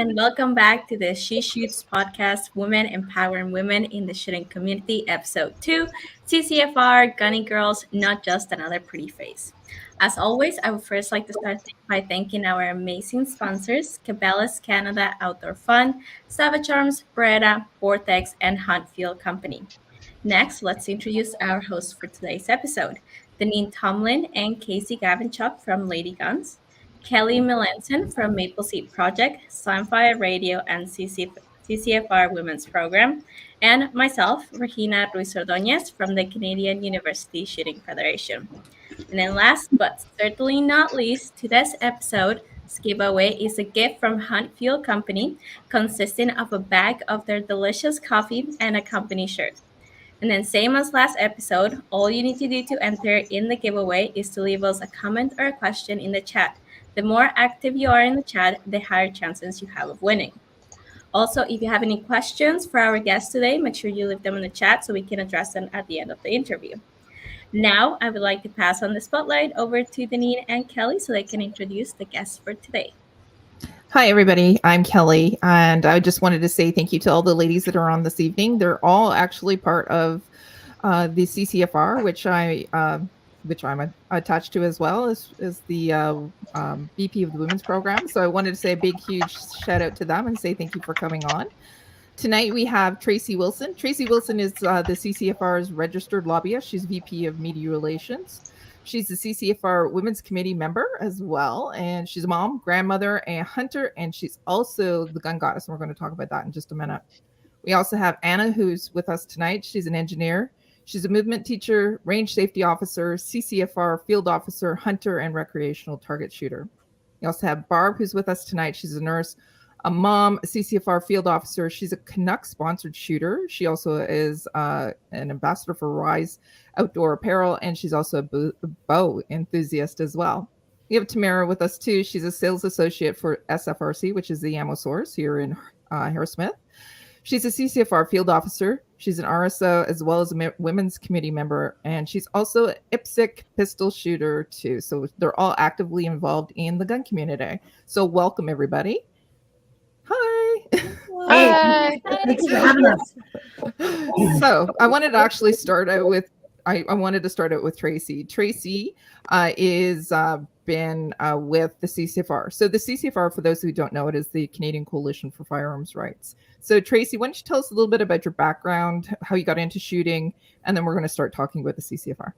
and welcome back to the She Shoots podcast, Women Empowering Women in the Shooting Community, Episode 2, CCFR Gunnie Girls, Not Just Another Pretty Face. As always, I would first like to start by thanking our amazing sponsors, Cabela's Canada Outdoor Fun, Savage Arms, Beretta, Vortex, and Hunt Field Company. Next, let's introduce our hosts for today's episode, Deneen Tomlin and Casey Gavinchuk from Lady Guns, Kelly Melanson from Maple Seed Project, Sunfire Radio, and CCFR Women's Program, and myself, Regina Ruiz Ordóñez from the Canadian University Shooting Federation. And then last but certainly not least, today's episode's giveaway is a gift from Hunt Field Company consisting of a bag of their delicious coffee and a company shirt. And then same as last episode, all you need to do to enter in the giveaway is to leave us a comment or a question in the chat. The more active you are in the chat, the higher chances you have of winning. Also, if you have any questions for our guests today, make sure you leave them in the chat so we can address them at the end of the interview. Now, I would like to pass on the spotlight over to Deneen and Kelly so they can introduce the guests for today. Hi, everybody. I'm Kelly, and I just wanted to say thank you to all the ladies that are on this evening. They're all actually part of the CCFR, which I'm attached to as well as the VP of the Women's Program. So I wanted to say a big, huge shout out to them and say thank you for coming on. Tonight we have Tracey Wilson. Tracey Wilson is the CCFR's Registered Lobbyist. She's VP of Media Relations. She's the CCFR Women's Committee member as well. And she's a mom, grandmother, and hunter. And she's also the gun goddess. And we're going to talk about that in just a minute. We also have Anna, who's with us tonight. She's an engineer. She's a movement teacher, range safety officer, CCFR Field Officer, hunter, and recreational target shooter. We also have Barb, who's with us tonight. She's a nurse, a mom, a CCFR Field Officer. She's a Canucks-sponsored shooter. She also is an ambassador for Rise Outdoor Apparel, and she's also a bow enthusiast as well. We have Tamara with us, too. She's a sales associate for SFRC, which is the ammo source here in Harrismith. She's a CCFR Field Officer. She's an RSO as well as a Women's Committee member, and she's also an IPSC pistol shooter, too. So they're all actively involved in the gun community. So welcome, everybody. Hi. Hi. Thanks for having us. So I wanted to actually start out with Tracey. Tracey is been with the CCFR. So the CCFR, for those who don't know it, is the Canadian Coalition for Firearms Rights. So Tracey, why don't you tell us a little bit about your background, how you got into shooting, and then we're going to start talking about the CCFR.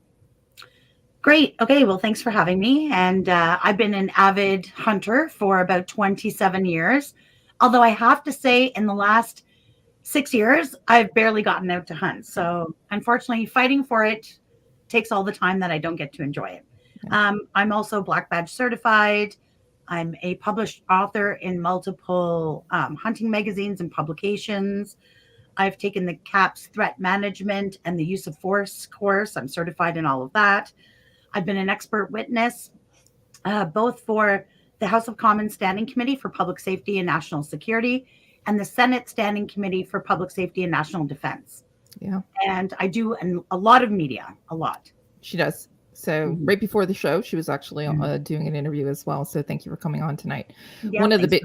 Great. Okay. Well, thanks for having me. And I've been an avid hunter for about 27 years. Although I have to say in the last 6 years, I've barely gotten out to hunt. So unfortunately, fighting for it takes all the time that I don't get to enjoy it. I'm also Black Badge certified. I'm a published author in multiple hunting magazines and publications. I've taken the CAPS threat management and the use of force course. I'm certified in all of that. I've been an expert witness, both for the House of Commons Standing Committee for Public Safety and National Security and the Senate Standing Committee for Public Safety and National Defense. Yeah. And I do a lot of media, a lot. She does. So right before the show, she was actually doing an interview as well. So thank you for coming on tonight. Yeah, One of the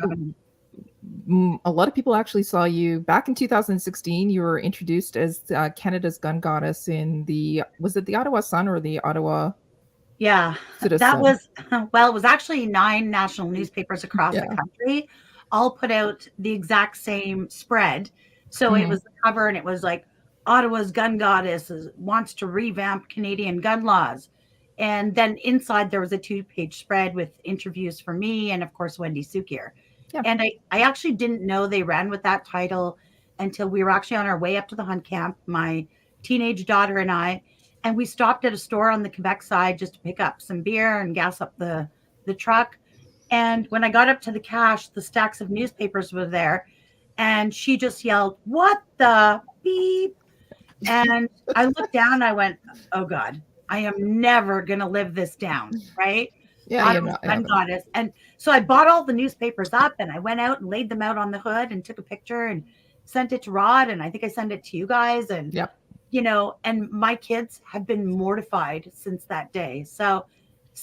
a lot of people actually saw you back in 2016. You were introduced as Canada's gun goddess in was it the Ottawa Sun or the Ottawa? Yeah, Citizen? that was, well, it was actually 9 national newspapers across the country, all put out the exact same spread. So it was the cover and it was like, Ottawa's gun goddess wants to revamp Canadian gun laws. And then inside there was a 2-page spread with interviews for me and of course, Wendy Sukier. Yeah. And I actually didn't know they ran with that title until we were actually on our way up to the hunt camp, my teenage daughter and I, and we stopped at a store on the Quebec side just to pick up some beer and gas up the truck. And when I got up to the cash, the stacks of newspapers were there. And she just yelled, "What the beep?" And I looked down, I went, oh God, I am never going to live this down, right? Yeah, gun goddess. And so I bought all the newspapers up and I went out and laid them out on the hood and took a picture and sent it to Rod. And I think I sent it to you guys. And you know, and my kids have been mortified since that day. So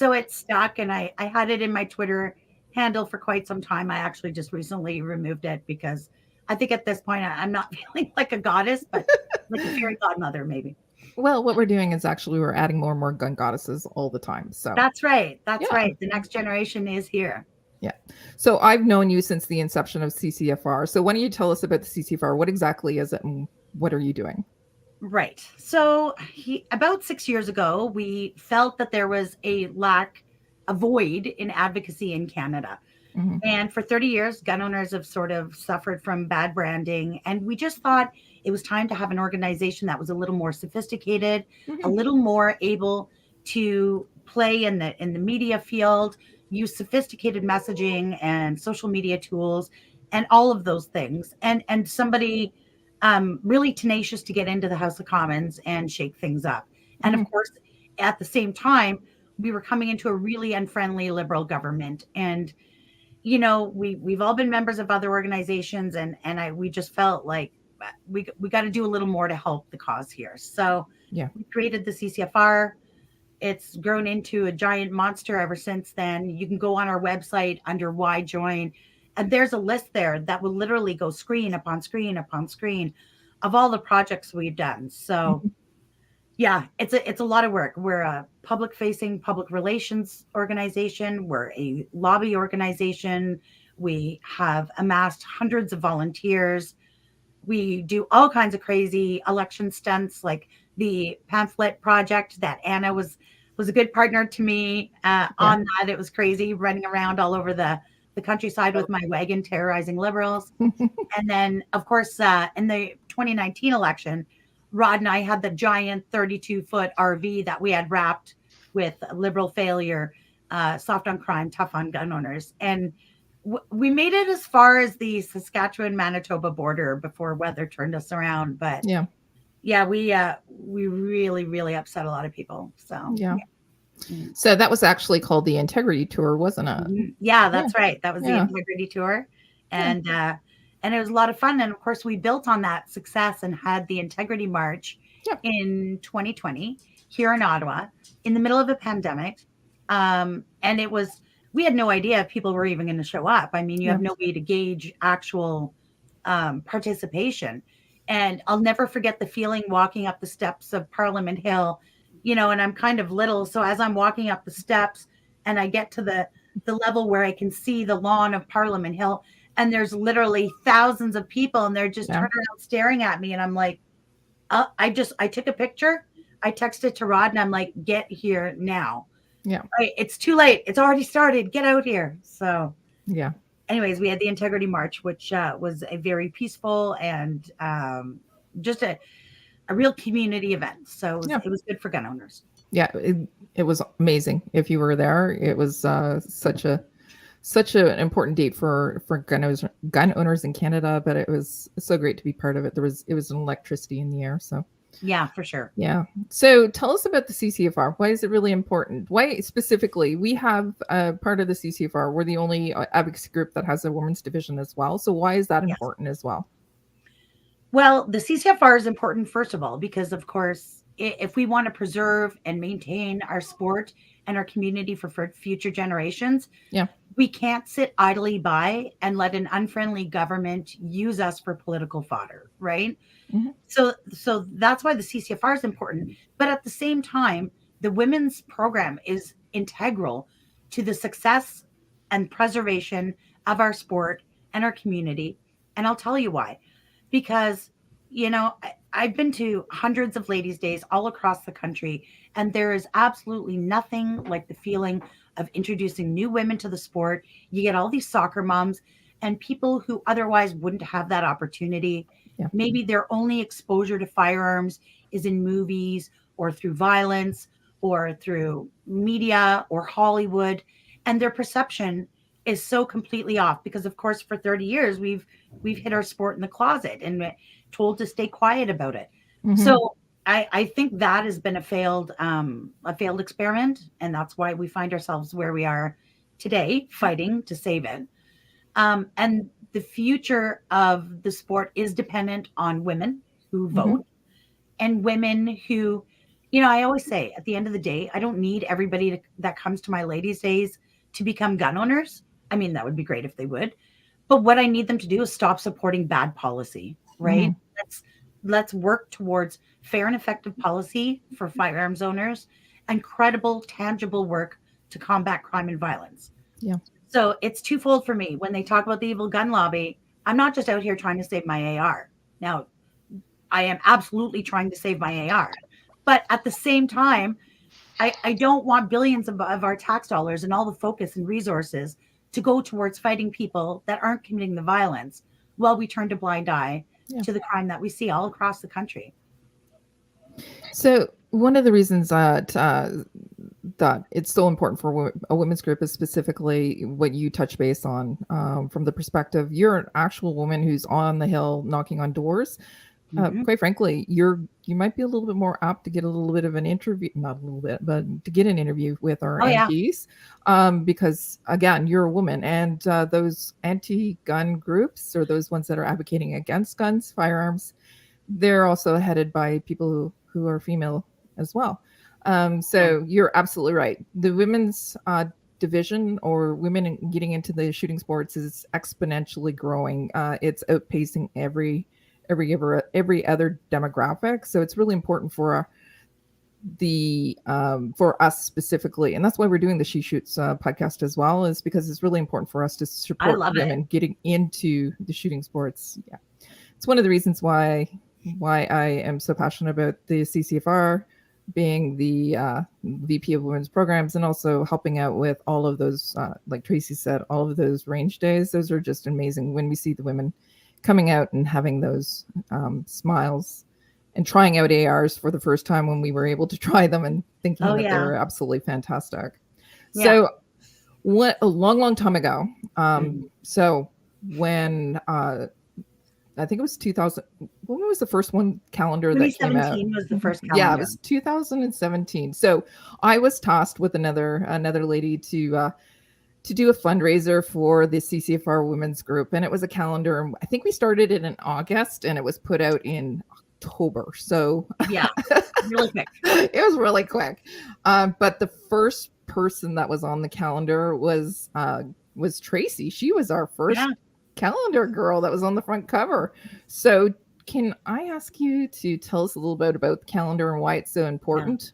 it stuck, and I had it in my Twitter handle for quite some time. I actually just recently removed it because I think at this point I'm not feeling like a goddess, but like a fairy godmother, maybe. Well, what we're doing is actually we're adding more and more gun goddesses all the time. So that's right. That's yeah. right. The next generation is here. Yeah. So I've known you since the inception of CCFR. So why don't you tell us about the CCFR? What exactly is it and what are you doing? Right. So about 6 years ago, we felt that there was a void in advocacy in Canada. Mm-hmm. And for 30 years, gun owners have sort of suffered from bad branding. And we just thought it was time to have an organization that was a little more sophisticated, mm-hmm. a little more able to play in the media field, use sophisticated messaging and social media tools and all of those things. And somebody really tenacious to get into the House of Commons and shake things up. And mm-hmm. of course, at the same time, we were coming into a really unfriendly Liberal government. And you know, we've all been members of other organizations, and we just felt like we got to do a little more to help the cause here. So yeah, we created the CCFR. It's grown into a giant monster ever since then. You can go on our website under Why Join, and there's a list there that will literally go screen upon screen upon screen of all the projects we've done. So yeah, it's a lot of work. We're a public-facing public relations organization. We're a lobby organization. We have amassed hundreds of volunteers. We do all kinds of crazy election stunts, like the pamphlet project that Anna was a good partner to me on that. It was crazy running around all over the countryside with my wagon, terrorizing Liberals. And then, of course, in the 2019 election, Rod and I had the giant 32-foot RV that we had wrapped with Liberal failure, soft on crime, tough on gun owners. And we made it as far as the Saskatchewan-Manitoba border before weather turned us around. But yeah, we really, really upset a lot of people. So yeah. So that was actually called the Integrity Tour, wasn't it? Yeah, that's right. That was the Integrity Tour. And it was a lot of fun. And of course, we built on that success and had the Integrity March in 2020 here in Ottawa in the middle of a pandemic. And we had no idea if people were even going to show up. I mean, you have no way to gauge actual participation. And I'll never forget the feeling walking up the steps of Parliament Hill, you know, and I'm kind of little. So as I'm walking up the steps and I get to the level where I can see the lawn of Parliament Hill, and there's literally thousands of people and they're just turning around staring at me. And I'm like, I took a picture. I texted to Rod and I'm like, get here now. Yeah. Right, it's too late. It's already started. Get out here. So yeah. Anyways, we had the Integrity March, which was a very peaceful and just a real community event. So it was good for gun owners. Yeah, it was amazing. If you were there, it was such an important date for gun owners in Canada, but it was so great to be part of it. It was an electricity in the air. So yeah, for sure. Yeah. So tell us about the CCFR. Why is it really important? Why specifically? We have part of the CCFR. We're the only advocacy group that has a women's division as well. So why is that important as well? Well, the CCFR is important, first of all, because of course, if we want to preserve and maintain our sport and our community for future generations, we can't sit idly by and let an unfriendly government use us for political fodder, right? Mm-hmm. So that's why the CCFR is important. But at the same time, the women's program is integral to the success and preservation of our sport and our community. And I'll tell you why. Because, you know, I've been to hundreds of ladies' days all across the country, and there is absolutely nothing like the feeling of introducing new women to the sport. You get all these soccer moms and people who otherwise wouldn't have that opportunity. Yeah. Maybe their only exposure to firearms is in movies or through violence or through media or Hollywood. And their perception is so completely off because, of course, for 30 years, we've hid our sport in the closet and told to stay quiet about it. Mm-hmm. So I think that has been a failed experiment. And that's why we find ourselves where we are today, fighting to save it. And the future of the sport is dependent on women who vote and women who, you know, I always say at the end of the day, I don't need everybody that comes to my ladies' days to become gun owners. I mean, that would be great if they would. But what I need them to do is stop supporting bad policy, right? Let's work towards fair and effective policy for firearms owners and credible, tangible work to combat crime and violence. Yeah. So it's twofold for me. When they talk about the evil gun lobby, I'm not just out here trying to save my AR. Now, I am absolutely trying to save my AR. But at the same time, I don't want billions of our tax dollars and all the focus and resources to go towards fighting people that aren't committing the violence while we turn a blind eye to the crime that we see all across the country. So one of the reasons that that it's so important for a women's group is specifically what you touch base on, from the perspective, you're an actual woman who's on the Hill knocking on doors. Quite frankly, you might be a little bit more apt to get a little bit of an interview, not a little bit, but to get an interview with our MPs, because again, you're a woman, and those anti-gun groups, or those ones that are advocating against guns, firearms, they're also headed by people who are female as well. So you're absolutely right. The women's division, or women getting into the shooting sports, is exponentially growing. It's outpacing every other demographic. So it's really important for for us specifically, and that's why we're doing the She Shoots podcast as well, is because it's really important for us to support women getting into the shooting sports. Yeah, it's one of the reasons why I am so passionate about the CCFR, being the VP of Women's Programs, and also helping out with all of those, like Tracey said, all of those range days. Those are just amazing when we see the women coming out and having those smiles and trying out ARs for the first time, when we were able to try them and thinking that they were absolutely fantastic. So a long time ago, so when I think it was 2000. When was the first calendar that came out? 2017 was the first calendar. Yeah, it was 2017. So I was tasked with another lady to do a fundraiser for the CCFR Women's Group, and it was a calendar. I think we started it in August, and it was put out in October. So yeah, really quick. It was really quick. But the first person that was on the calendar was Tracey. She was our first calendar girl that was on the front cover. So can I ask you to tell us a little bit about the calendar and why it's so important?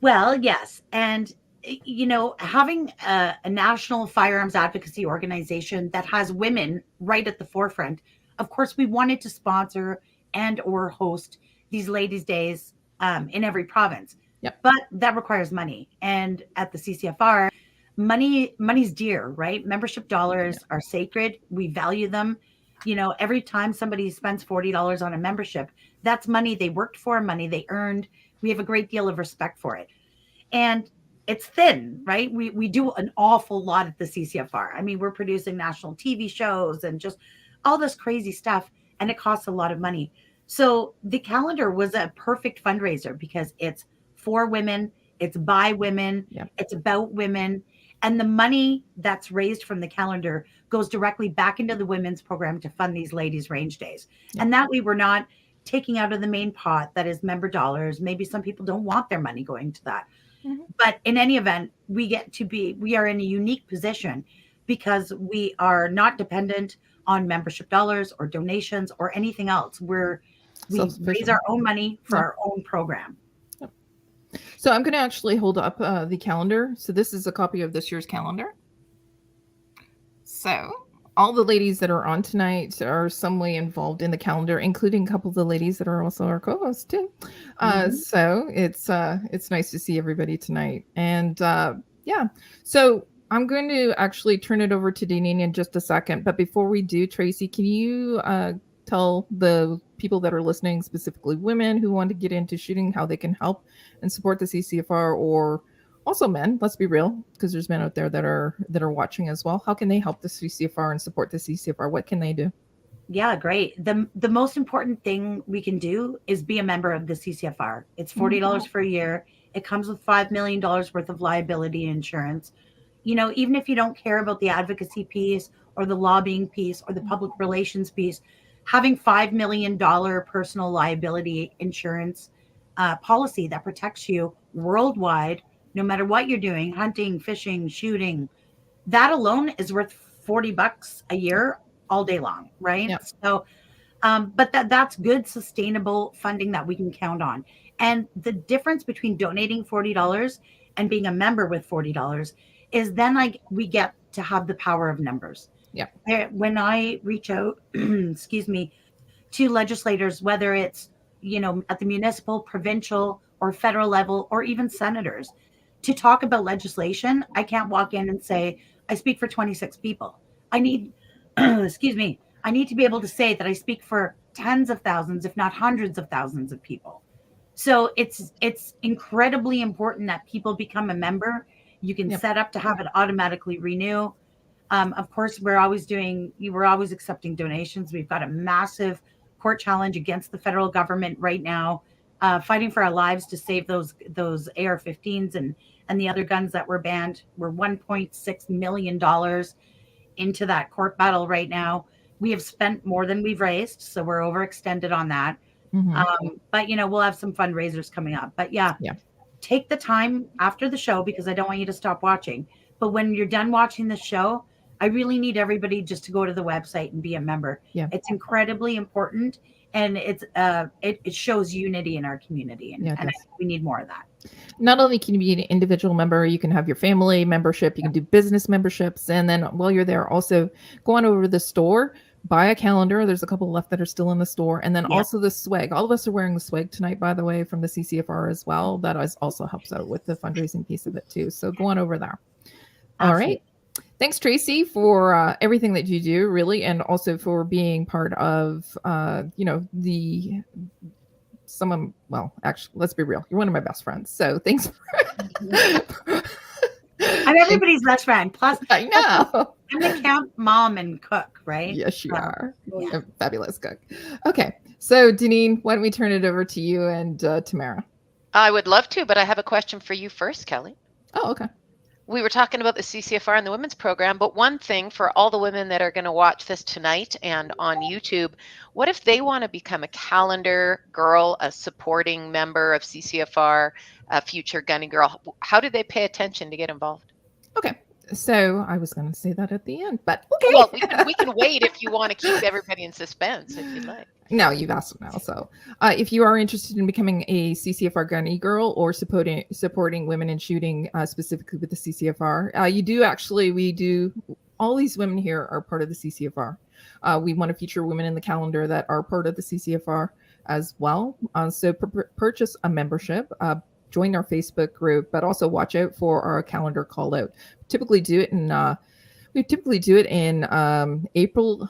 Well, yes. And, you know, having a national firearms advocacy organization that has women right at the forefront, of course, we wanted to sponsor and or host these ladies' days in every province. Yep. But that requires money. And at the CCFR, money's dear, right? Membership dollars are sacred. We value them. You know, every time somebody spends $40 on a membership, that's money they worked for, money they earned. We have a great deal of respect for it. And it's thin, right? We do an awful lot at the CCFR. I mean, we're producing national TV shows and just all this crazy stuff, and it costs a lot of money. So the calendar was a perfect fundraiser because it's for women, it's by women, it's about women. And the money that's raised from the calendar goes directly back into the women's program to fund these ladies' range days. And that way we're not taking out of the main pot that is member dollars. Maybe some people don't want their money going to that. But in any event, we are in a unique position because we are not dependent on membership dollars or donations or anything else. We raise our own money for our own program. So I'm going to actually hold up the calendar. So this is a copy of this year's calendar. So all the ladies that are on tonight are some way involved in the calendar, including a couple of the ladies that are also our co-hosts too. So it's nice to see everybody tonight. And so I'm going to actually turn it over to Deneen in just a second. But before we do, Tracey, can you tell the people that are listening, specifically women who want to get into shooting, how they can help and support the CCFR, or also men, let's be real, because there's men out there that are watching as well. How can they help the CCFR and support the CCFR? What can they do? Yeah, great. The most important thing we can do is be a member of the CCFR. It's $40 for a year. It comes with $5 million worth of liability insurance. You know, even if you don't care about the advocacy piece or the lobbying piece or the public relations piece, having $5 million personal liability insurance policy that protects you worldwide, no matter what you're doing, hunting, fishing, shooting, that alone is worth $40 a year all day long, right? Yep. So, but that's good, sustainable funding that we can count on. And the difference between donating $40 and being a member with $40 is then like we get to have the power of numbers. Yeah. When I reach out, excuse me, to legislators, whether it's, at the municipal, provincial, or federal level, or even senators, to talk about legislation, I can't walk in and say, I speak for 26 people. I need, excuse me, I need to be able to say that I speak for tens of thousands, if not hundreds of thousands of people. So it's incredibly important that people become a member. You can set up to have it automatically renew. Of course, we're always accepting donations. We've got a massive court challenge against the federal government right now, fighting for our lives to save those AR-15s and the other guns that were banned. We're $1.6 million into that court battle right now. We have spent more than we've raised, so we're overextended on that. But we'll have some fundraisers coming up. But yeah, take the time after the show, because I don't want you to stop watching. But when you're done watching the show, I really need everybody just to go to the website and be a member. Yeah. It's incredibly important, and it shows unity in our community, and I think we need more of that. Not only can you be an individual member, you can have your family membership, you can do business memberships, and then while you're there, also go on over to the store, buy a calendar. There's a couple left that are still in the store, and then also the swag. All of us are wearing the swag tonight, by the way, from the CCFR as well. That also helps out with the fundraising piece of it too. So go on over there. All right. Thanks, Tracey, for everything that you do, really, and also for being part of, actually, let's be real. You're one of my best friends. So thanks. I'm everybody's best friend. Plus, I know. I'm the camp mom and cook, right? Yes, you are. Yeah. Fabulous cook. Okay. So, Deneen, why don't we turn it over to you and Tamara? I would love to, but I have a question for you first, Kelly. Oh, okay. We were talking about the CCFR and the women's program, but one thing for all the women that are going to watch this tonight and on YouTube, what if they want to become a calendar girl, a supporting member of CCFR, a future Gunnie Girl? How do they pay attention to get involved? Okay. So I was going to say that at the end, but okay. Well, we can wait if you want to keep everybody in suspense, if you'd like. No, you've asked now. So if you are interested in becoming a CCFR Gunnie Girl or supporting women in shooting, specifically with the CCFR, we do, all these women here are part of the CCFR. We want to feature women in the calendar that are part of the CCFR as well. So purchase a membership, join our Facebook group, but also watch out for our calendar call out. We typically do it in April,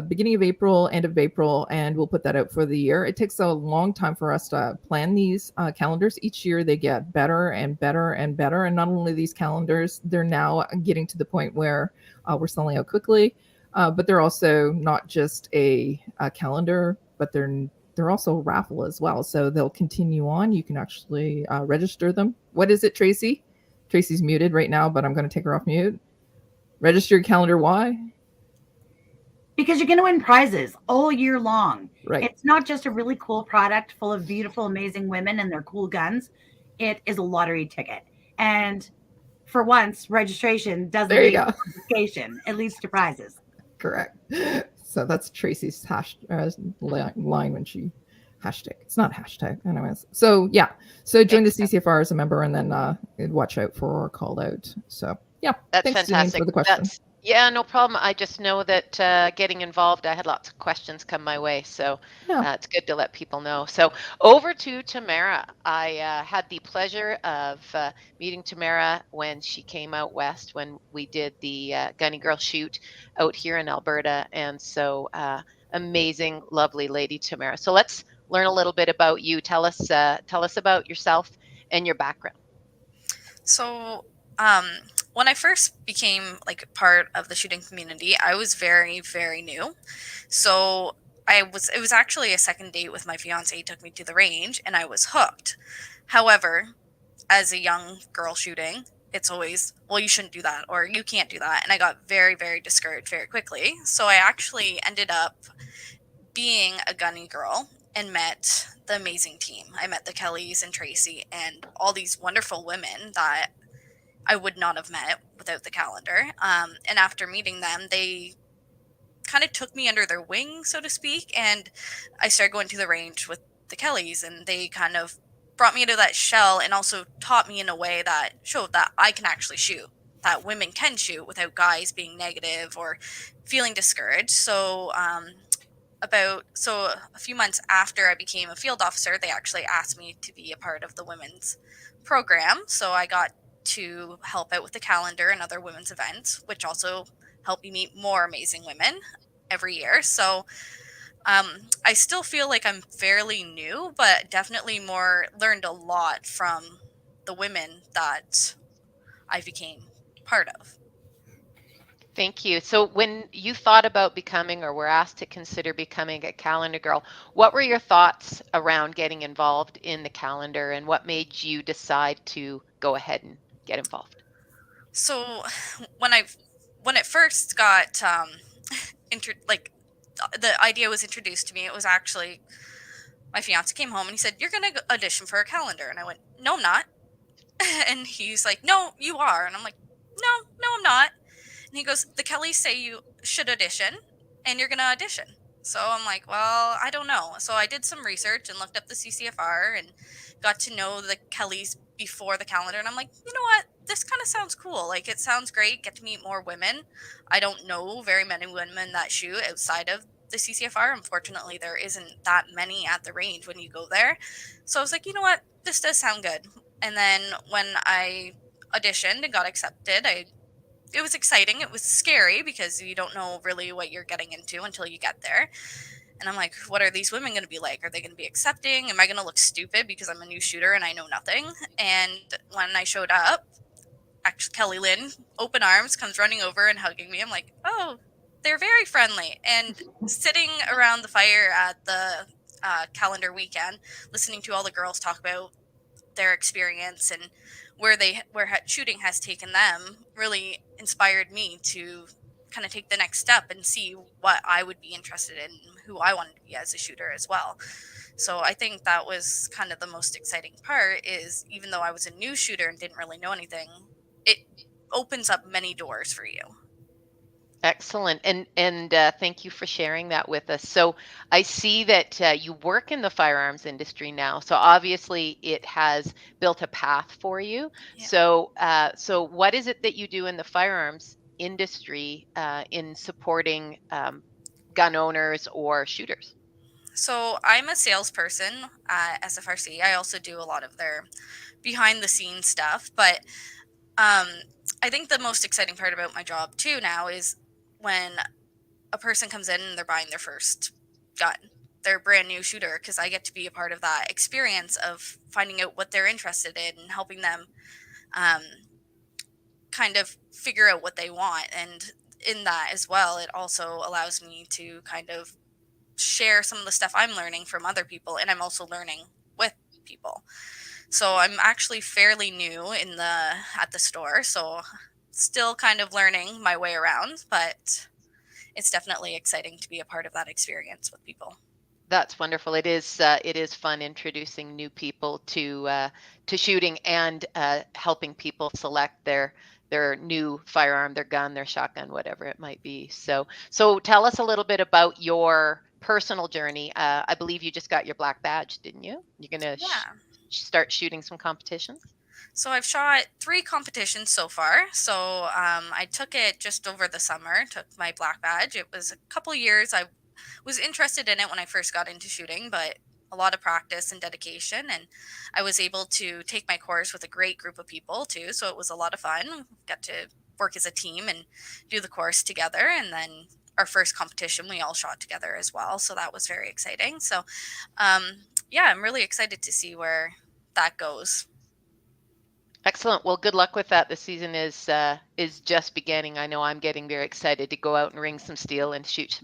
beginning of April, end of April, and we'll put that out for the year. It takes a long time for us to plan these calendars. Each year they get better and better and better. And not only these calendars, they're now getting to the point where we're selling out quickly, but they're also not just a calendar, but they're also a raffle as well. So they'll continue on. You can actually register them. What is it, Tracey? Tracey's muted right now, but I'm going to take her off mute. Register your calendar. Why? Because you're going to win prizes all year long. Right. It's not just a really cool product full of beautiful, amazing women and their cool guns. It is a lottery ticket. And for once, registration doesn't lead to registration. It leads to prizes. Correct. So that's Tracey's line when she hashtag. It's not hashtag. Anyways. So yeah. So join the CCFR as a member and then watch out for our call out. So yeah. That's thanks, fantastic. Janine, for the question. Yeah, no problem. I just know that getting involved, I had lots of questions come my way. So it's good to let people know. So over to Tamara. I had the pleasure of meeting Tamara when she came out west when we did the Gunnie Girl shoot out here in Alberta. And so amazing, lovely lady, Tamara. So let's learn a little bit about you. Tell us about yourself and your background. So when I first became part of the shooting community, I was very, very new. So it was actually a second date with my fiance. He took me to the range and I was hooked. However, as a young girl shooting, it's always, well, you shouldn't do that or you can't do that. And I got very, very discouraged very quickly. So I actually ended up being a Gunnie Girl and met the amazing team. I met the Kellys and Tracey and all these wonderful women that I would not have met without the calendar. And after meeting them, they kind of took me under their wing, so to speak, and I started going to the range with the Kellys, and they kind of brought me into that shell and also taught me in a way that showed that I can actually shoot, that women can shoot without guys being negative or feeling discouraged. So a few months after I became a field officer, they actually asked me to be a part of the women's program. So I got to help out with the calendar and other women's events, which also helped me meet more amazing women every year. So I still feel like I'm fairly new, but definitely learned a lot from the women that I became part of. Thank you. So when you thought about becoming, or were asked to consider becoming a calendar girl, what were your thoughts around getting involved in the calendar, and what made you decide to go ahead and get involved? So when it first got the idea was introduced to me, it was actually my fiance came home and he said, "You're going to audition for a calendar." And I went, "No, I'm not." And he's like, "No, you are." And I'm like, No, I'm not." And he goes, "The Kellys say you should audition and you're going to audition." So I'm like, "Well, I don't know." So I did some research and looked up the CCFR and got to know the Kellys before the calendar. And I'm like, you know what? This kind of sounds cool. Like, it sounds great. Get to meet more women. I don't know very many women that shoot outside of the CCFR. Unfortunately, there isn't that many at the range when you go there. So I was like, you know what? This does sound good. And then when I auditioned and got accepted, it was exciting. It was scary because you don't know really what you're getting into until you get there. And I'm like, what are these women going to be like? Are they going to be accepting? Am I going to look stupid because I'm a new shooter and I know nothing? And when I showed up, actually Kelly Lynn, open arms, comes running over and hugging me. I'm like, oh, they're very friendly. And sitting around the fire at the calendar weekend, listening to all the girls talk about their experience and where shooting has taken them really inspired me to kind of take the next step and see what I would be interested in, who I wanted to be as a shooter as well. So I think that was kind of the most exciting part, is even though I was a new shooter and didn't really know anything, it opens up many doors for you. Excellent. And thank you for sharing that with us. So I see that you work in the firearms industry now. So obviously it has built a path for you. Yeah. So what is it that you do in the firearms industry in supporting gun owners or shooters? So I'm a salesperson at SFRC. I also do a lot of their behind the scenes stuff, but I think the most exciting part about my job too now is when a person comes in and they're buying their first gun, their brand new shooter, because I get to be a part of that experience of finding out what they're interested in and helping them kind of figure out what they want. And in that as well, it also allows me to kind of share some of the stuff I'm learning from other people, and I'm also learning with people. So I'm actually fairly new at the store, so still kind of learning my way around, but it's definitely exciting to be a part of that experience with people. That's wonderful. It is fun introducing new people to shooting and helping people select their new firearm, their gun, their shotgun, whatever it might be. So tell us a little bit about your personal journey. I believe you just got your black badge, didn't you? You're going to start shooting some competitions? So I've shot 3 competitions so far. So I took it just over the summer, took my black badge. It was a couple years. I was interested in it when I first got into shooting, but a lot of practice and dedication. And I was able to take my course with a great group of people too. So it was a lot of fun. Got to work as a team and do the course together. And then our first competition, we all shot together as well. So that was very exciting. So yeah, I'm really excited to see where that goes. Excellent. Well, good luck with that. The season is just beginning. I know I'm getting very excited to go out and ring some steel and shoot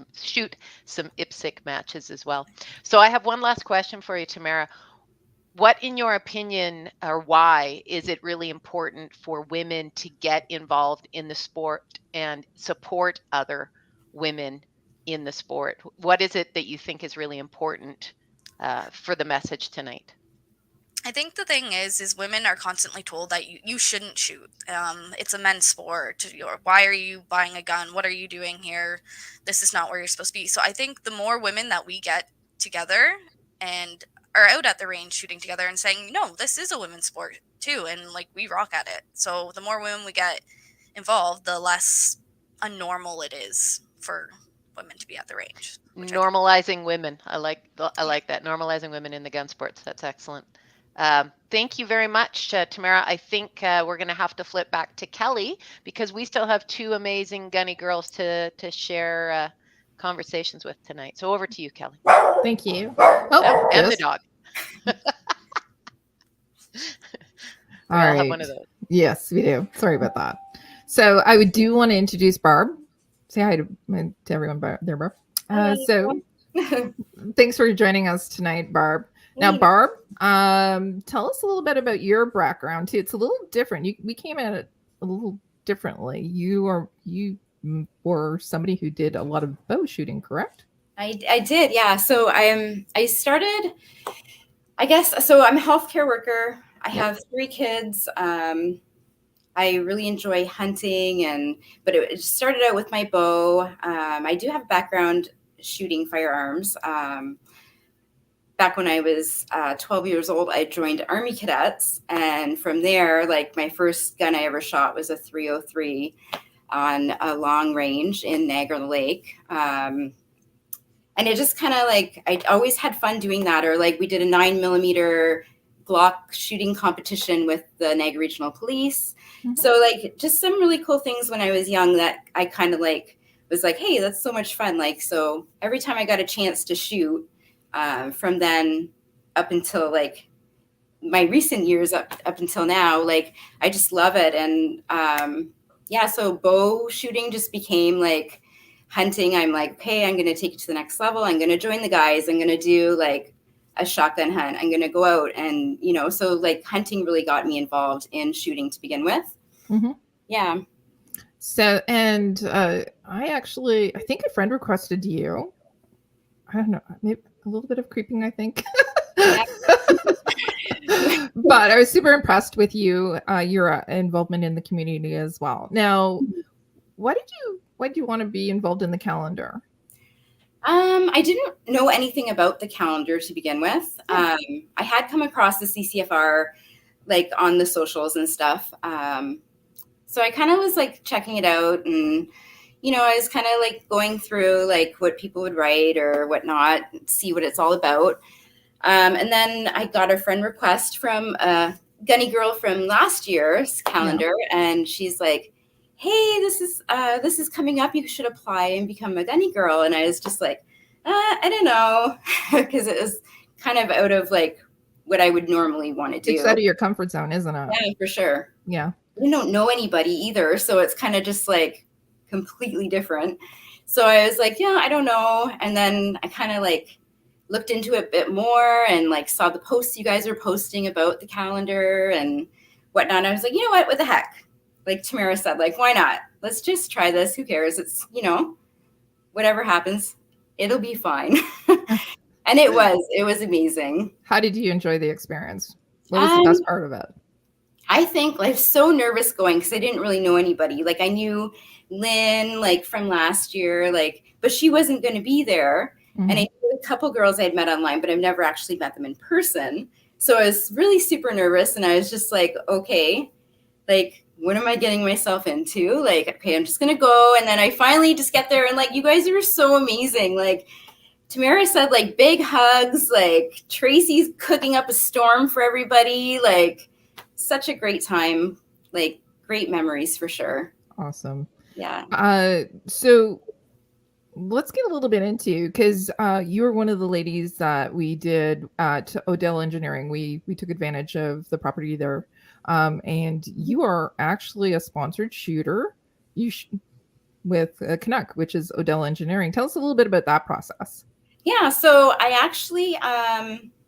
some IPSC matches as well. So I have one last question for you, Tamara. What, in your opinion, or why is it really important for women to get involved in the sport and support other women in the sport? What is it that you think is really important for the message tonight? I think the thing is women are constantly told that you shouldn't shoot. It's a men's sport. Why are you buying a gun? What are you doing here? This is not where you're supposed to be. So I think the more women that we get together and are out at the range shooting together and saying, no, this is a women's sport too, and like we rock at it. So the more women we get involved, the less unnormal it is for women to be at the range. Normalizing women. I like that. Normalizing women in the gun sports. That's excellent. Thank you very much, Tamara. I think we're going to have to flip back to Kelly because we still have two amazing Gunnie girls to share conversations with tonight. So over to you, Kelly. Thank you. And the dog. All right. Have one of those. Yes, we do. Sorry about that. So I do want to introduce Barb. Say hi to everyone there, Barb. So thanks for joining us tonight, Barb. Now, Barb, tell us a little bit about your background too. It's a little different. We came at it a little differently. You were somebody who did a lot of bow shooting, correct? I did, yeah. So I started, I guess. So I'm a healthcare worker. I have 3 kids. I really enjoy hunting, but it started out with my bow. I do have a background shooting firearms. Back when I was 12 years old, I joined Army Cadets. And from there, like my first gun I ever shot was a .303 on a long range in Niagara Lake. And it just kind of like, I always had fun doing that. Or like we did a 9mm Glock shooting competition with the Niagara Regional Police. Mm-hmm. So like just some really cool things when I was young that I kind of like was like, hey, that's so much fun. Like, so every time I got a chance to shoot, from then up until like my recent years up until now, like I just love it. And so bow shooting just became like hunting. I'm like, okay, I'm going to take it to the next level. I'm going to join the guys. I'm going to do like a shotgun hunt. I'm going to go out and, so like hunting really got me involved in shooting to begin with. Mm-hmm. Yeah. So, and I think a friend requested you. I don't know, maybe a little bit of creeping, I think. But I was super impressed with your involvement in the community as well. Now, why did you want to be involved in the calendar? I didn't know anything about the calendar to begin with. I had come across the CCFR like on the socials and stuff. So I kind of was like checking it out, and I was kind of like going through like what people would write or whatnot, see what it's all about. And then I got a friend request from a Gunnie girl from last year's calendar, and she's like, hey, this is coming up. You should apply and become a Gunnie girl. And I was just like, I don't know, because it was kind of out of like what I would normally want to do. It's out of your comfort zone, isn't it? Yeah, for sure. Yeah. I don't know anybody either. So it's kind of just like completely different. So I was like, yeah, I don't know. And then I kind of like looked into it a bit more and like saw the posts you guys are posting about the calendar and whatnot. And I was like, you know what the heck? Like Tamara said, like, why not? Let's just try this. Who cares? It's, whatever happens, it'll be fine. And it was amazing. How did you enjoy the experience? What was the best part of it? I think like so nervous going because I didn't really know anybody. Like I knew Lynn like from last year, like, but she wasn't going to be there. Mm-hmm. And I knew a couple girls I'd met online, but I've never actually met them in person. So I was really super nervous, and I was just like, okay, like, what am I getting myself into? Like, okay, I'm just going to go. And then I finally just get there, and like, you guys were so amazing. Like Tamara said, like big hugs, like Tracey's cooking up a storm for everybody. Like such a great time, like great memories for sure. Awesome. Yeah. So let's get a little bit into, because you were one of the ladies that we did at Odell Engineering. We took advantage of the property there, and you are actually a sponsored shooter with Canuck, which is Odell Engineering. Tell us a little bit about that process. Yeah, so I actually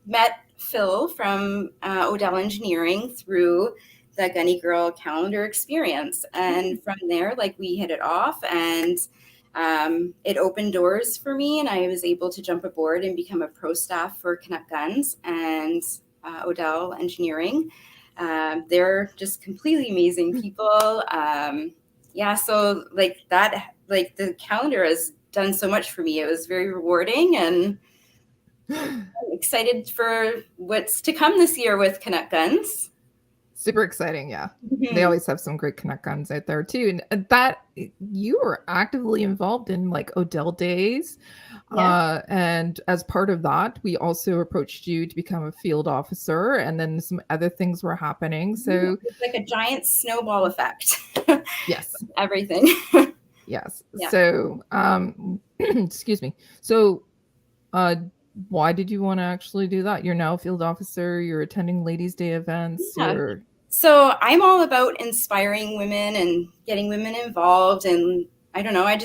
met Phil from Odell Engineering through the Gunnie Girl Calendar experience, and from there, like we hit it off, and it opened doors for me, and I was able to jump aboard and become a pro staff for Canuck Guns. And Odell Engineering. They're just completely amazing people. So like that, like the calendar has done so much for me. It was very rewarding, and I'm excited for what's to come this year with Canuck Guns. Super exciting, yeah. They always have some great Canuck Guns out there too. And that you were actively involved in like Odell Days. And as part of that, we also approached you to become a field officer, and then some other things were happening. So it's like a giant snowball effect. Yes. Everything. Yes. Yeah. So excuse me. So why did you want to actually do that? You're now a field officer, you're attending Ladies' Day events. So I'm all about inspiring women and getting women involved. And I don't know, I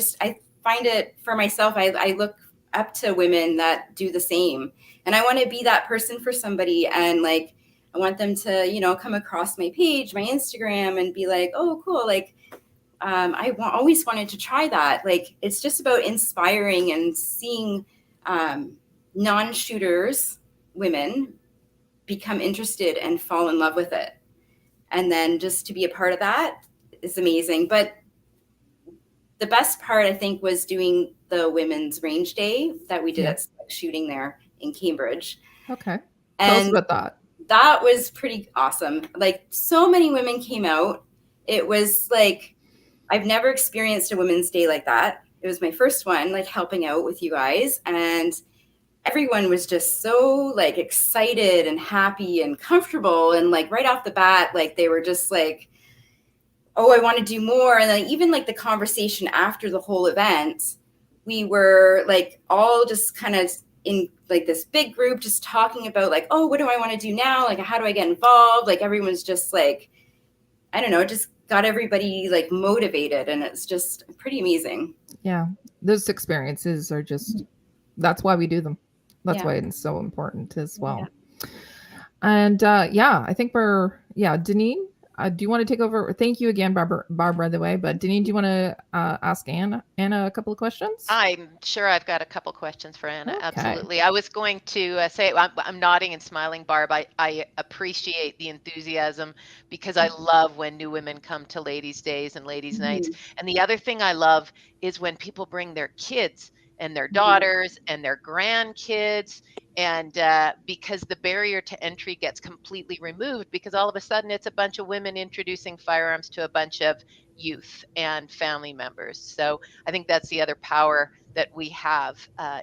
find it for myself. I look up to women that do the same. And I want to be that person for somebody. And like, I want them to, come across my page, my Instagram, and be like, oh, cool. Like, always wanted to try that. Like, it's just about inspiring and seeing non-shooters women become interested and fall in love with it. And then just to be a part of that is amazing. But the best part, I think, was doing the Women's Range Day that we did at shooting there in Cambridge. Okay. Tell us about that. That was pretty awesome. Like, so many women came out. It was like, I've never experienced a Women's Day like that. It was my first one, like helping out with you guys. And everyone was just so like excited and happy and comfortable. And like right off the bat, like they were just like, oh, I want to do more. And then even like the conversation after the whole event, we were like all just kind of in like this big group, just talking about like, oh, what do I want to do now? Like, how do I get involved? Like everyone's just like, I don't know, just got everybody like motivated, and it's just pretty amazing. Yeah. Those experiences are just, that's why we do them. That's why it's so important as well. Yeah. And I think Deneen, do you want to take over? Thank you again, Barbara, by the way. But Deneen, do you want to ask Anna a couple of questions? I'm sure I've got a couple questions for Anna. Okay. Absolutely. I was going to say, I'm nodding and smiling, Barb. I appreciate the enthusiasm, because I love when new women come to Ladies' Days and Ladies' Nights. And the other thing I love is when people bring their kids and their daughters and their grandkids, and because the barrier to entry gets completely removed, because all of a sudden it's a bunch of women introducing firearms to a bunch of youth and family members. So I think that's the other power that we have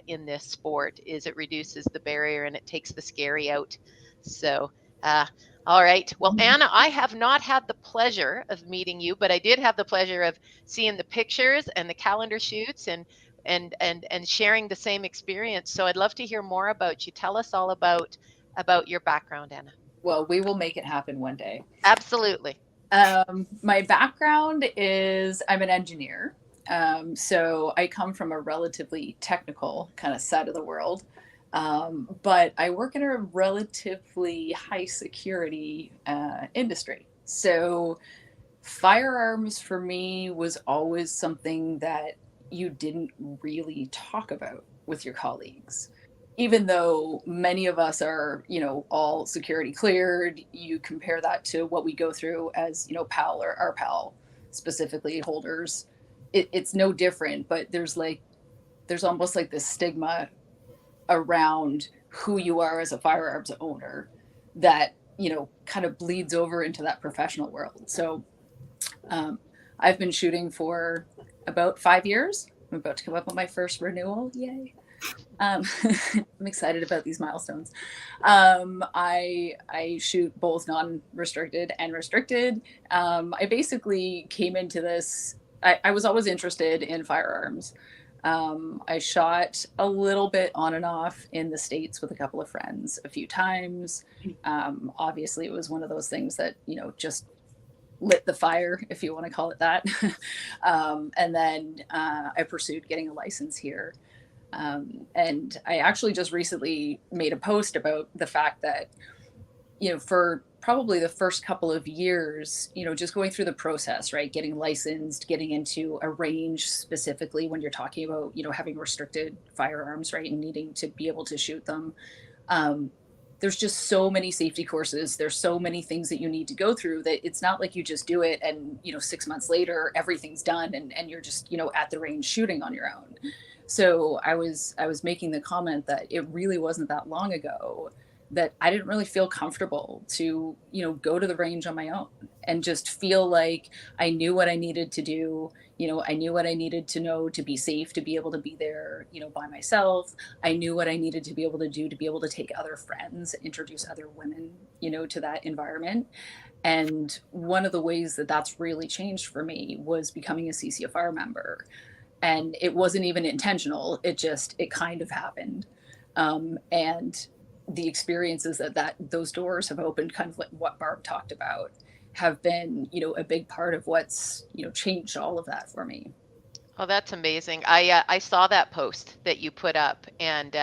in this sport, is it reduces the barrier and it takes the scary out. So all right. Well, Anna, I have not had the pleasure of meeting you, but I did have the pleasure of seeing the pictures and the calendar shoots and sharing the same experience. So I'd love to hear more about you. Tell us all about your background, Anna. Well, we will make it happen one day. Absolutely. My background is I'm an engineer. So I come from a relatively technical kind of side of the world. But I work in a relatively high security industry. So firearms for me was always something that you didn't really talk about with your colleagues. Even though many of us are, all security cleared, you compare that to what we go through as, PAL or RPAL specifically holders. It's no different, but there's almost like this stigma around who you are as a firearms owner that, kind of bleeds over into that professional world. So I've been shooting for about 5 years. I'm about to come up on my first renewal. Yay. I'm excited about these milestones. I shoot both non-restricted and restricted. I basically came into this, I was always interested in firearms. I shot a little bit on and off in the States with a couple of friends a few times. Obviously, it was one of those things that, just lit the fire, if you want to call it that. And then I pursued getting a license here. And I actually just recently made a post about the fact that, for probably the first couple of years, just going through the process, right? Getting licensed, getting into a range specifically when you're talking about, having restricted firearms, right? And needing to be able to shoot them. there's just so many safety courses. There's so many things that you need to go through that it's not like you just do it and, 6 months later, everything's done and you're just, at the range shooting on your own. So I was making the comment that it really wasn't that long ago that I didn't really feel comfortable to, go to the range on my own and just feel like I knew what I needed to do. I knew what I needed to know to be safe, to be able to be there, by myself. I knew what I needed to be able to do to be able to take other friends, introduce other women, to that environment. And one of the ways that that's really changed for me was becoming a CCFR member. And it wasn't even intentional. It kind of happened. And the experiences that those doors have opened, kind of like what Barb talked about, have been, a big part of what's, changed all of that for me. Oh, that's amazing. I saw that post that you put up, and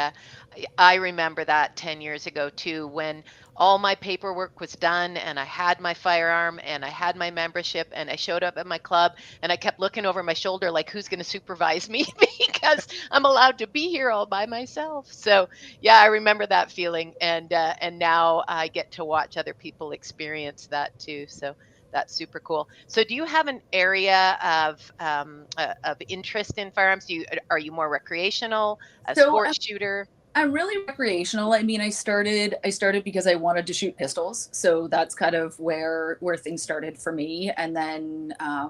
I remember that 10 years ago too, when all my paperwork was done and I had my firearm and I had my membership and I showed up at my club and I kept looking over my shoulder like, who's going to supervise me because I'm allowed to be here all by myself. So yeah, I remember that feeling, and now I get to watch other people experience that too. So that's super cool. So do you have an area of interest in firearms? Are you more recreational, a sports shooter? I'm really recreational. I mean, I started because I wanted to shoot pistols. So that's kind of where things started for me. And then, I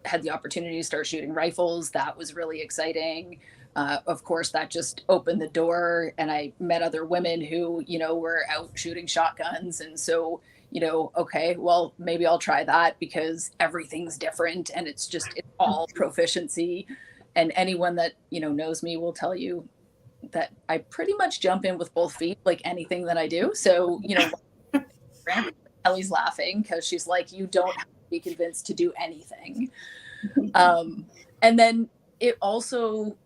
had the opportunity to start shooting rifles. That was really exciting. Of course, that just opened the door, and I met other women who, were out shooting shotguns. And so, okay, well, maybe I'll try that because everything's different and it's all proficiency. And anyone that, knows me will tell you that I pretty much jump in with both feet, like anything that I do. So, Ellie's laughing because she's like, you don't have to be convinced to do anything. And then it also,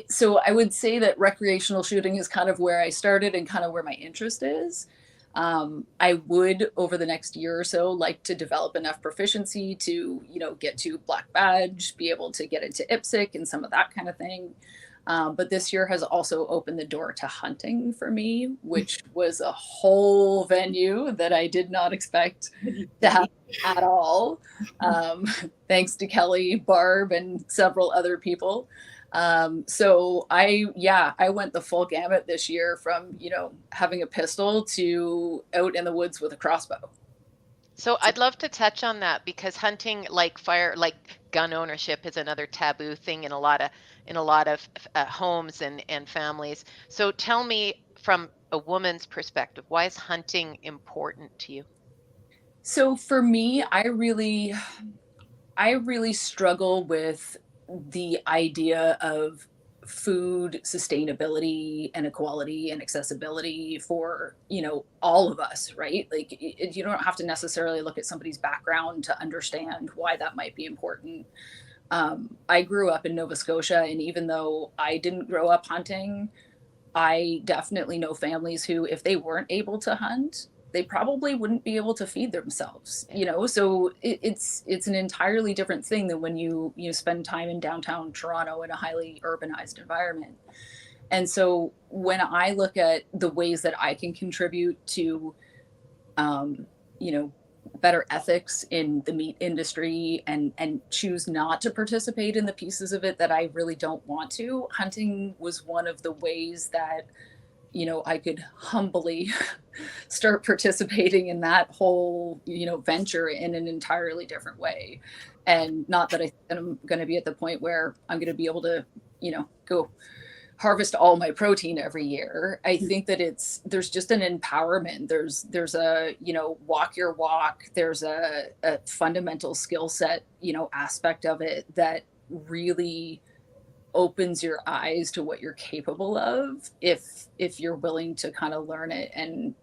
so I would say that recreational shooting is kind of where I started and kind of where my interest is. I would, over the next year or so, like to develop enough proficiency to, get to black badge, be able to get into IPSC and some of that kind of thing. But this year has also opened the door to hunting for me, which was a whole venue that I did not expect to happen at all. Thanks to Kelly, Barb, and several other people. So I went the full gamut this year from, having a pistol to out in the woods with a crossbow. So I'd love to touch on that because hunting, like gun ownership, is another taboo thing in a lot of homes and families. So tell me, from a woman's perspective, why is hunting important to you? So for me, I really struggle with the idea of food sustainability and equality and accessibility for, all of us, right? Like you don't have to necessarily look at somebody's background to understand why that might be important. I grew up in Nova Scotia, and even though I didn't grow up hunting, I definitely know families who, if they weren't able to hunt, they probably wouldn't be able to feed themselves, so it's an entirely different thing than when you spend time in downtown Toronto in a highly urbanized environment. And so when I look at the ways that I can contribute to, better ethics in the meat industry and choose not to participate in the pieces of it that I really don't want to, hunting was one of the ways that I could humbly start participating in that whole, venture in an entirely different way. And not that I'm going to be at the point where I'm going to be able to, go harvest all my protein every year. I think that there's just an empowerment. There's a, walk your walk. There's a fundamental skill set, aspect of it that really opens your eyes to what you're capable of if you're willing to kind of learn it and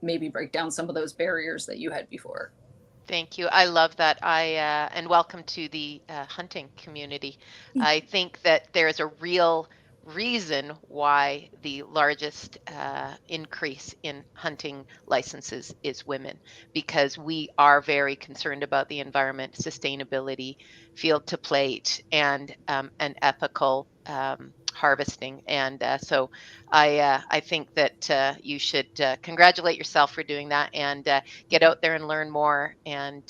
maybe break down some of those barriers that you had before. Thank you. I love that. And welcome to the hunting community. I think that there's a real reason why the largest increase in hunting licenses is women, because we are very concerned about the environment, sustainability, field to plate, and an ethical harvesting. And so I think that you should congratulate yourself for doing that, and get out there and learn more, and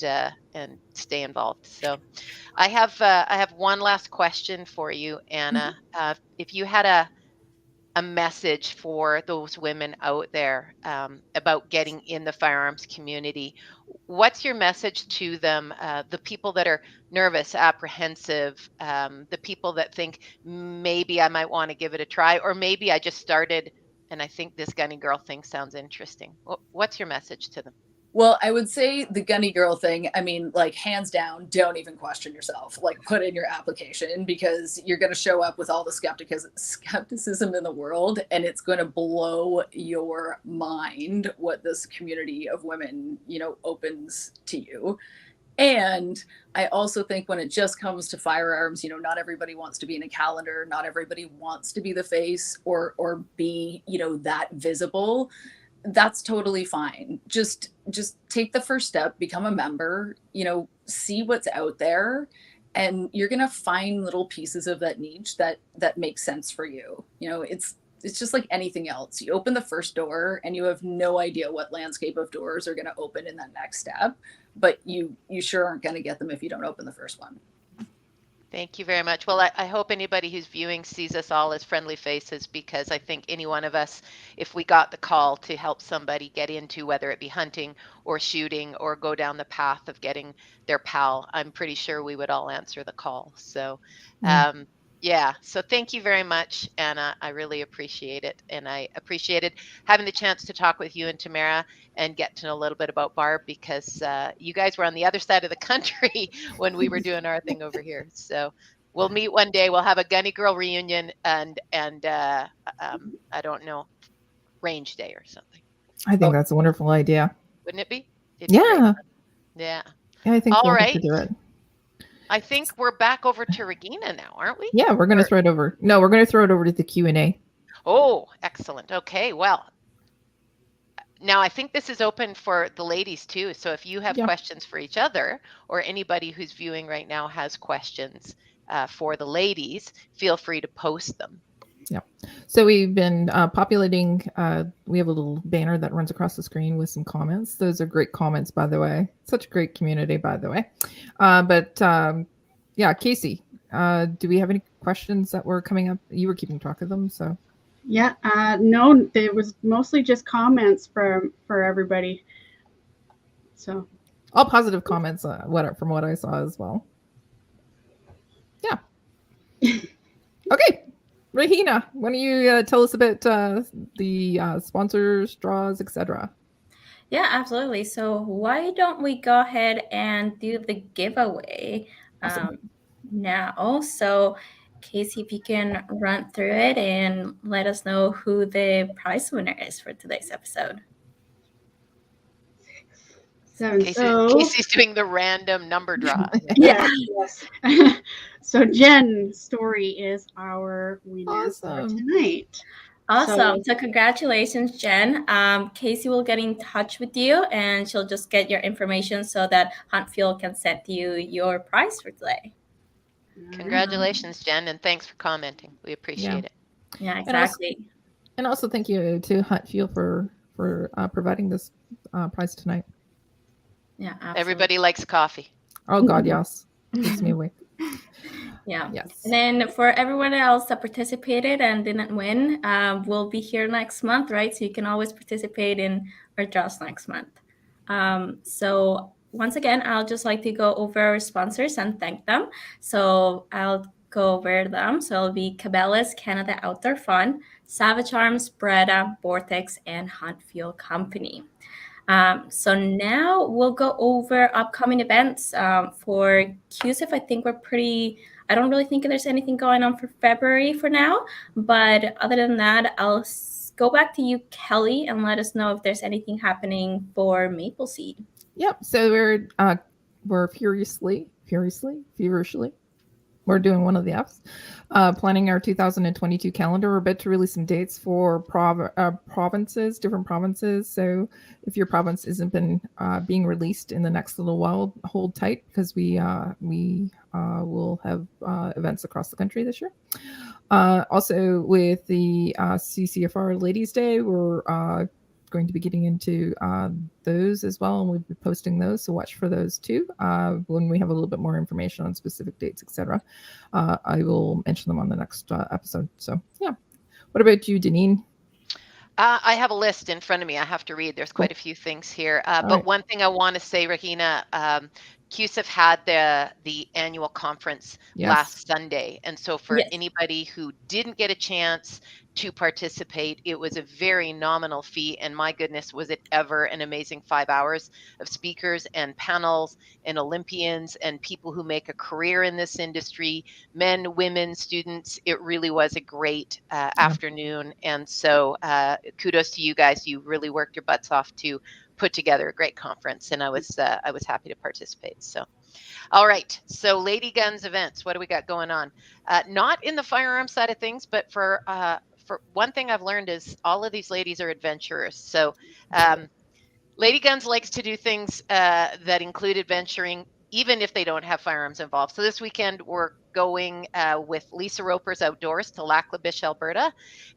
stay involved. So I have one last question for you, Anna. If you had a message for those women out there about getting in the firearms community, what's your message to them? The people that are nervous, apprehensive, the people that think maybe I might want to give it a try, or maybe I just started and I think this Gunnie Girl thing sounds interesting. What's your message to them? Well, I would say the Gunnie Girl thing, I mean, like, hands down, don't even question yourself. Like, put in your application, because you're going to show up with all the skepticism in the world, and it's going to blow your mind what this community of women, opens to you. And I also think when it just comes to firearms, not everybody wants to be in a calendar. Not everybody wants to be the face or be, that visible. That's totally fine. Just take the first step, become a member, see what's out there, and you're going to find little pieces of that niche that make sense for you. It's just like anything else. You open the first door and you have no idea what landscape of doors are going to open in that next step, but you sure aren't going to get them if you don't open the first one. Thank you very much. Well, I hope anybody who's viewing sees us all as friendly faces, because I think any one of us, if we got the call to help somebody get into, whether it be hunting or shooting or go down the path of getting their PAL, I'm pretty sure we would all answer the call. So, yeah. So thank you very much, Anna. I really appreciate it. And I appreciated having the chance to talk with you and Tamara and get to know a little bit about Barb, because you guys were on the other side of the country when we were doing our thing over here. So we'll meet one day. We'll have a Gunnie Girl reunion and I don't know, range day or something. I think that's a wonderful idea. Wouldn't it be? Yeah. Yeah. I think all we'll right. have to do it. I think we're back over to Regina now, aren't we? Yeah, we're going to throw it over. No, we're going to throw it over to the Q&A. Oh, excellent. Okay, well, now I think this is open for the ladies too. So if you have questions for each other, or anybody who's viewing right now has questions for the ladies, feel free to post them. Yeah. So we've been populating. We have a little banner that runs across the screen with some comments. Those are great comments, by the way. Such a great community, by the way. Yeah, Casey, do we have any questions that were coming up? You were keeping track of them, so. Yeah, no, there was mostly just comments for everybody. So. All positive comments, from what I saw as well. Yeah. Okay. Regina, why don't you tell us about the sponsors, draws, etc.? Yeah, absolutely. So why don't we go ahead and do the giveaway now? So Casey, if you can run through it and let us know who the prize winner is for today's episode. Casey's doing the random number draw. Yes. So Jen's story is our winner for tonight. Awesome. So congratulations, Jen. Casey will get in touch with you and she'll just get your information so that Hunt Fuel can send you your prize for today. Congratulations, Jen, and thanks for commenting. We appreciate it. Yeah, exactly. And also thank you to Hunt Fuel for providing this prize tonight. Yeah, absolutely. Everybody likes coffee. Oh God, yes. Keeps me awake. Yeah. Yes. And then for everyone else that participated and didn't win, we'll be here next month, right? So you can always participate in our draws next month. So once again, I'll just like to go over our sponsors and thank them. So I'll go over them. So it'll be Cabela's Canada Outdoor Fun, Savage Arms, Beretta, Vortex, and Hunt Fuel Company. So now we'll go over upcoming events. For CUSIF, I think I don't really think there's anything going on for February for now. But other than that, I'll go back to you, Kelly, and let us know if there's anything happening for Maple Seed. Yep. So we're feverishly We're doing one of the F's. Planning our 2022 calendar. We're about to release some dates for provinces, different provinces. So if your province isn't been being released in the next little while, hold tight, because we will have events across the country this year. Also, with the CCFR Ladies Day, we're going to be getting into those as well, and we'll be posting those, so watch for those too. When we have a little bit more information on specific dates, etc., I will mention them on the next episode. So yeah. What about you, Deneen? I have a list in front of me I have to read. There's quite a few things here. But one thing I want to say, Regina, CUSIF had the annual conference last Sunday. And so for anybody who didn't get a chance to participate, it was a very nominal fee. And my goodness, was it ever an amazing 5 hours of speakers and panels and Olympians and people who make a career in this industry, men, women, students. It really was a great afternoon. And so kudos to you guys. You really worked your butts off to put together a great conference, and I was happy to participate. So, all right. So, Lady Guns events. What do we got going on? Not in the firearm side of things, but for one thing I've learned is all of these ladies are adventurers. So, Lady Guns likes to do things that include adventuring, even if they don't have firearms involved. So this weekend we're going with Lisa Roper's Outdoors to Lac La Biche, Alberta,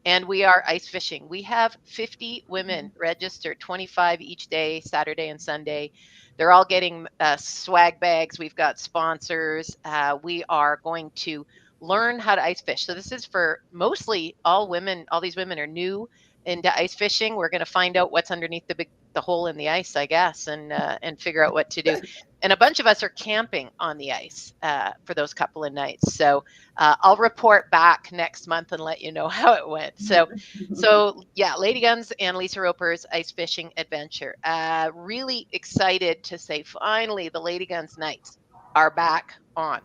and we are ice fishing. We have 50 women registered, 25 each day, Saturday and Sunday. They're all getting swag bags. We've got sponsors. We are going to learn how to ice fish. So this is for mostly all women. All these women are new into ice fishing. We're going to find out what's underneath the hole in the ice, I guess, and figure out what to do. And a bunch of us are camping on the ice for those couple of nights. So I'll report back next month and let you know how it went. So yeah, Lady Guns and Lisa Roper's ice fishing adventure. Really excited to say finally the Lady Guns nights are back on.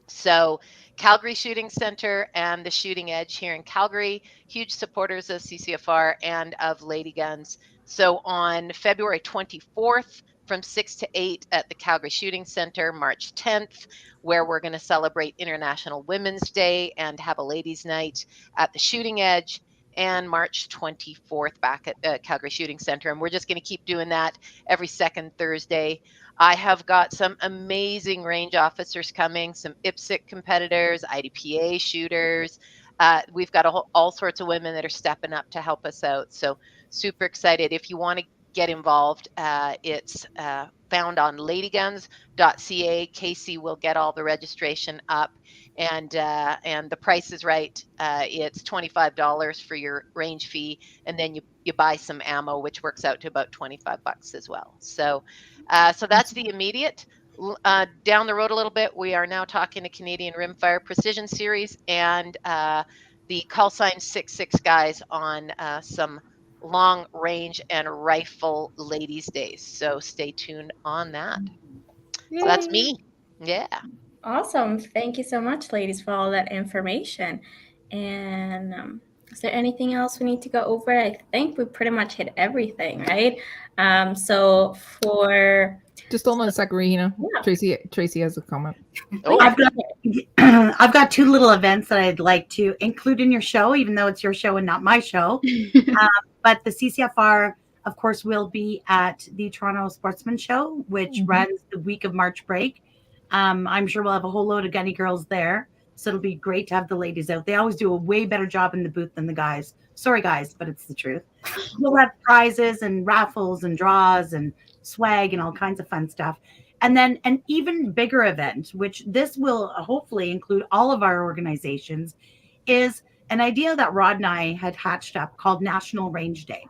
So Calgary Shooting Center and the Shooting Edge here in Calgary, huge supporters of CCFR and of Lady Guns. So on February 24th, from 6 to 8 at the Calgary Shooting Center, March 10th, where we're going to celebrate International Women's Day and have a ladies' night at the Shooting Edge, and March 24th back at Calgary Shooting Center. And we're just going to keep doing that every second Thursday. I have got some amazing range officers coming, some IPSC competitors, IDPA shooters. We've got all sorts of women that are stepping up to help us out. So super excited. If you want to get involved, it's found on ladyguns.ca. Casey will get all the registration up, and the price is right. It's $25 for your range fee, and then you buy some ammo, which works out to about $25 as well. So that's the immediate. Down the road a little bit, we are now talking to Canadian Rimfire Precision Series and the call sign 66 guys on some long range and rifle ladies days. So stay tuned on that. Yay. So that's me. Yeah. Awesome. Thank you so much, ladies, for all that information. And is there anything else we need to go over? I think we pretty much hit everything, right? So for just hold on a second, Regina. Yeah. Tracey has a comment. Oh, I've got two little events that I'd like to include in your show, even though it's your show and not my show. But the CCFR, of course, will be at the Toronto Sportsman Show, which runs the week of March break. I'm sure we'll have a whole load of Gunnie Girls there. So it'll be great to have the ladies out. They always do a way better job in the booth than the guys. Sorry, guys, but it's the truth. We'll have prizes and raffles and draws and swag and all kinds of fun stuff. And then an even bigger event, which this will hopefully include all of our organizations, is an idea that Rod and I had hatched up called National Range Day.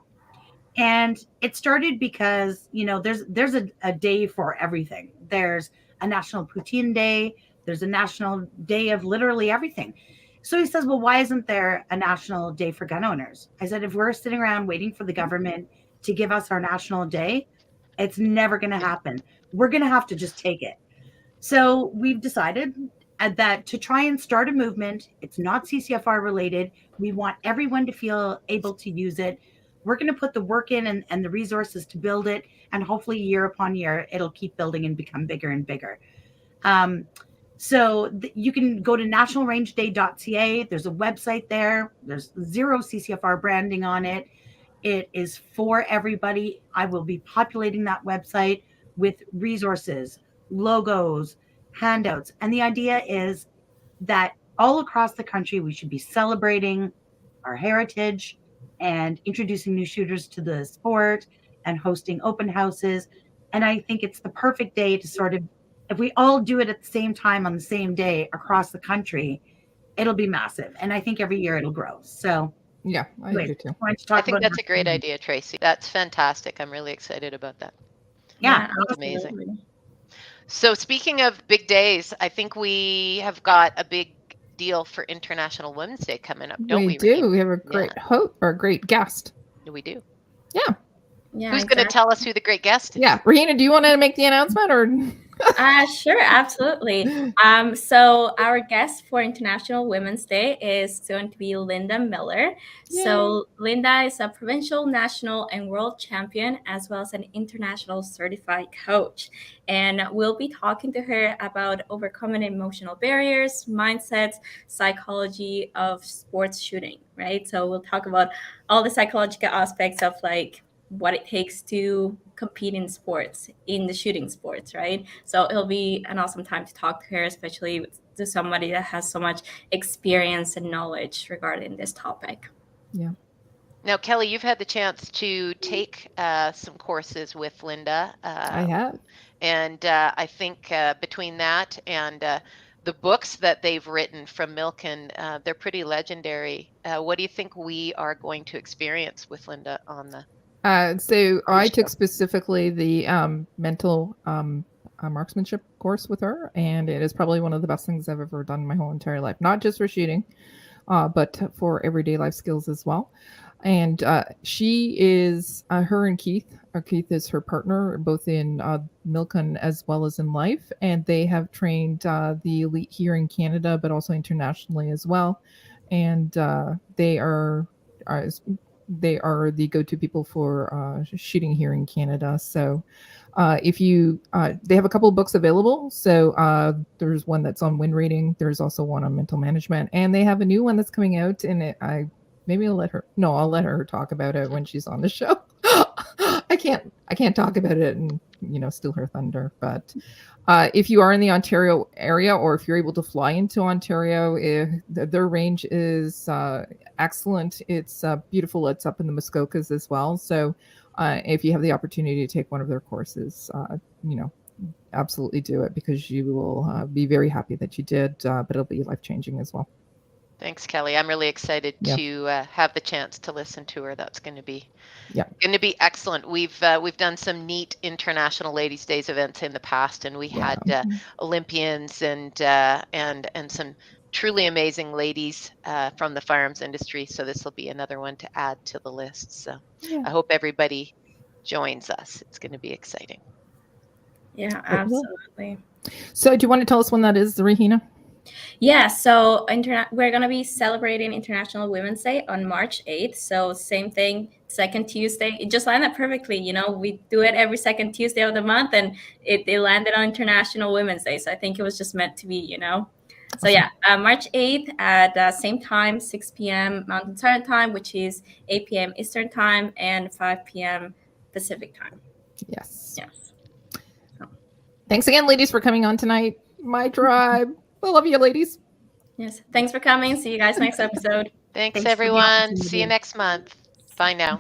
And it started because, there's a day for everything. There's a National Poutine Day. There's a national day of literally everything. So he says, well, why isn't there a national day for gun owners? I said, if we're sitting around waiting for the government to give us our national day, it's never going to happen. We're going to have to just take it. So we've decided that to try and start a movement, it's not CCFR related. We want everyone to feel able to use it. We're going to put the work in and the resources to build it. And hopefully year upon year, it'll keep building and become bigger and bigger. So you can go to nationalrangeday.ca. There's a website there. There's zero CCFR branding on it. It is for everybody. I will be populating that website with resources, logos, handouts. And the idea is that all across the country, we should be celebrating our heritage and introducing new shooters to the sport and hosting open houses. And I think it's the perfect day to sort of, if we all do it at the same time on the same day across the country, it'll be massive. And I think every year it'll grow. So yeah, I do too. I think that's a great idea, Tracey. That's fantastic. I'm really excited about that. Yeah, that's amazing. So speaking of big days, I think we have got a big deal for International Women's Day coming up, don't we? We do. We have a great host or a great guest. We do. Yeah. Who's going to tell us who the great guest is? Yeah, Rahina, do you want to make the announcement or? Sure, absolutely. So our guest for International Women's Day is going to be Linda Miller. Yay. So Linda is a provincial, national, and world champion, as well as an international certified coach. And we'll be talking to her about overcoming emotional barriers, mindsets, psychology of sports shooting, right? So we'll talk about all the psychological aspects of like what it takes to compete in sports, in the shooting sports, right? So it'll be an awesome time to talk to her, especially to somebody that has so much experience and knowledge regarding this topic. Yeah. Now, Kelly, you've had the chance to take some courses with Linda. I have. And I think between that and the books that they've written from Milken, they're pretty legendary. What do you think we are going to experience with Linda on the So I took specifically the mental marksmanship course with her, and it is probably one of the best things I've ever done in my whole entire life. Not just for shooting, but for everyday life skills as well. And she is, her and Keith, Keith is her partner, both in Milken as well as in life. And they have trained the elite here in Canada, but also internationally as well. And they are the go-to people for shooting here in Canada. So if you, they have a couple of books available. So there's one that's on wind rating. There's also one on mental management, and they have a new one that's coming out. And I'll let her talk about it when she's on the show. I can't talk about it and, steal her thunder. But if you are in the Ontario area, or if you're able to fly into Ontario, their range is excellent. It's beautiful. It's up in the Muskokas as well. So if you have the opportunity to take one of their courses, absolutely do it, because you will be very happy that you did, but it'll be life-changing as well. Thanks, Kelly. I'm really excited to have the chance to listen to her. That's going to be excellent. We've done some neat International Ladies' Days events in the past, and we had Olympians and some truly amazing ladies from the firearms industry. So this will be another one to add to the list. So I hope everybody joins us. It's going to be exciting. Yeah, absolutely. So do you want to tell us when that is, Rahina? Yeah, so we're going to be celebrating International Women's Day on March 8th. So same thing, second Tuesday. It just landed perfectly. We do it every second Tuesday of the month, and it landed on International Women's Day. So I think it was just meant to be, So yeah, March 8th at same time, 6 p.m. Mountain Standard Time, which is 8 p.m. Eastern Time and 5 p.m. Pacific Time. Yes. So. Thanks again, ladies, for coming on tonight. My tribe. I love you, ladies. Yes. Thanks for coming. See you guys next episode. Thanks everyone. See you next month. Bye now.